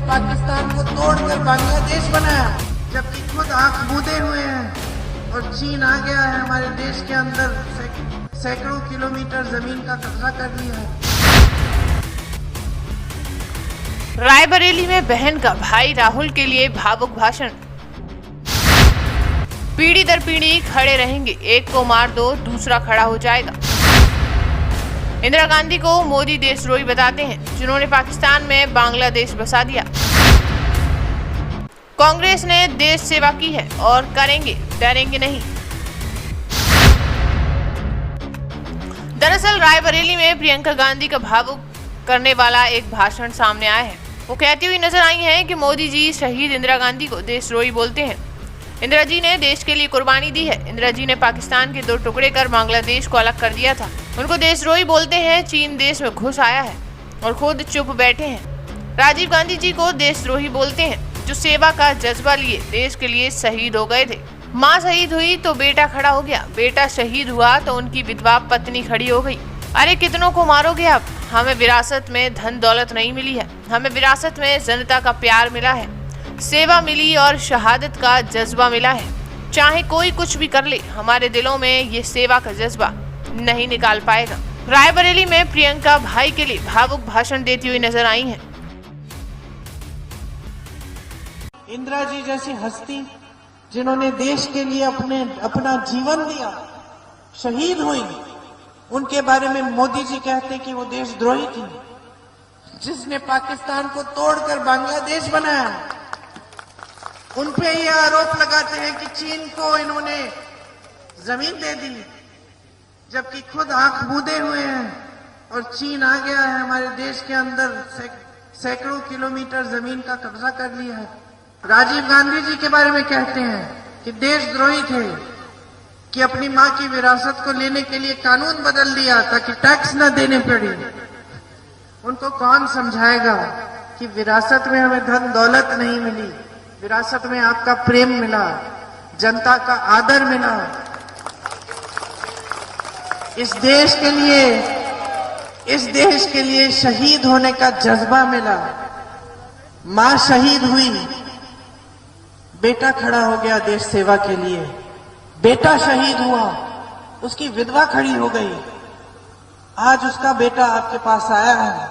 पाकिस्तान को तोड़कर बांग्लादेश बनाया, जबकि खुद आंख मूंदे हुए हैं और चीन आ गया है हमारे देश के अंदर, सैकड़ों किलोमीटर जमीन का कब्जा कर लिया है। रायबरेली में बहन का भाई राहुल के लिए भावुक भाषण। पीढ़ी दर पीढ़ी खड़े रहेंगे, एक को मार दो दूसरा खड़ा हो जाएगा। इंदिरा गांधी को मोदी देशद्रोही बताते हैं, जिन्होंने पाकिस्तान में बांग्लादेश बसा दिया। कांग्रेस ने देश सेवा की है और करेंगे, डरेंगे नहीं। दरअसल रायबरेली में प्रियंका गांधी का भावुक करने वाला एक भाषण सामने आया है। वो कहती हुई नजर आई हैं कि मोदी जी शहीद इंदिरा गांधी को देशद्रोही बोलते हैं। इंदिरा जी ने देश के लिए कुर्बानी दी है। इंदिरा जी ने पाकिस्तान के 2 टुकड़े कर बांग्लादेश को अलग कर दिया था। उनको देशद्रोही बोलते हैं। चीन देश में घुस आया है और खुद चुप बैठे हैं। राजीव गांधी जी को देशद्रोही बोलते हैं, जो सेवा का जज्बा लिए देश के लिए शहीद हो गए थे। माँ शहीद हुई तो बेटा खड़ा हो गया, बेटा शहीद हुआ तो उनकी विधवा पत्नी खड़ी हो गई। अरे कितनों को मारोगे आप? हमें विरासत में धन दौलत नहीं मिली है, हमें विरासत में जनता का प्यार मिला है, सेवा मिली और शहादत का जज्बा मिला है। चाहे कोई कुछ भी कर ले, हमारे दिलों में ये सेवा का जज्बा नहीं निकाल पाएगा। रायबरेली में प्रियंका भाई के लिए भावुक भाषण देती हुई नजर आई हैं। इंदिरा जी जैसी हस्ती, जिन्होंने देश के लिए अपना जीवन दिया, शहीद हुई, उनके बारे में मोदी जी कहते कि वो देशद्रोही थी। जिसने पाकिस्तान को तोड़कर बांग्लादेश बनाया, उन पे ये आरोप लगाते हैं कि चीन को इन्होंने जमीन दे दी, जबकि खुद आंख मूंदे हुए हैं और चीन आ गया है हमारे देश के अंदर, सैकड़ों किलोमीटर जमीन का कब्जा कर लिया है। राजीव गांधी जी के बारे में कहते हैं कि देशद्रोही थे, कि अपनी मां की विरासत को लेने के लिए कानून बदल दिया ताकि टैक्स न देने पड़े। उनको कौन समझाएगा कि विरासत में हमें धन दौलत नहीं मिली, विरासत में आपका प्रेम मिला, जनता का आदर मिला, इस देश के लिए शहीद होने का जज्बा मिला। मां शहीद हुई, बेटा खड़ा हो गया देश सेवा के लिए। बेटा शहीद हुआ, उसकी विधवा खड़ी हो गई। आज उसका बेटा आपके पास आया है।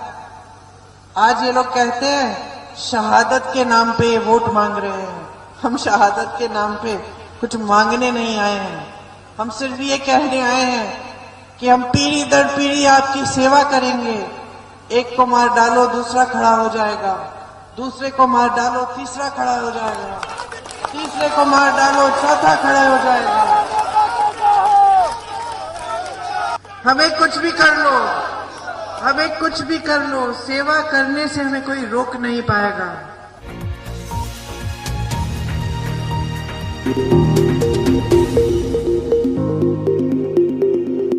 आज ये लोग कहते हैं शहादत के नाम पे ये वोट मांग रहे हैं। हम शहादत के नाम पे कुछ मांगने नहीं आए हैं, हम सिर्फ ये कहने आए हैं कि हम पीढ़ी दर पीढ़ी आपकी सेवा करेंगे। एक को मार डालो दूसरा खड़ा हो जाएगा, दूसरे को मार डालो तीसरा खड़ा हो जाएगा, तीसरे को मार डालो चौथा खड़ा हो जाएगा। हमें कुछ भी कर लो, हमें कुछ भी कर लो, सेवा करने से हमें कोई रोक नहीं पाएगा।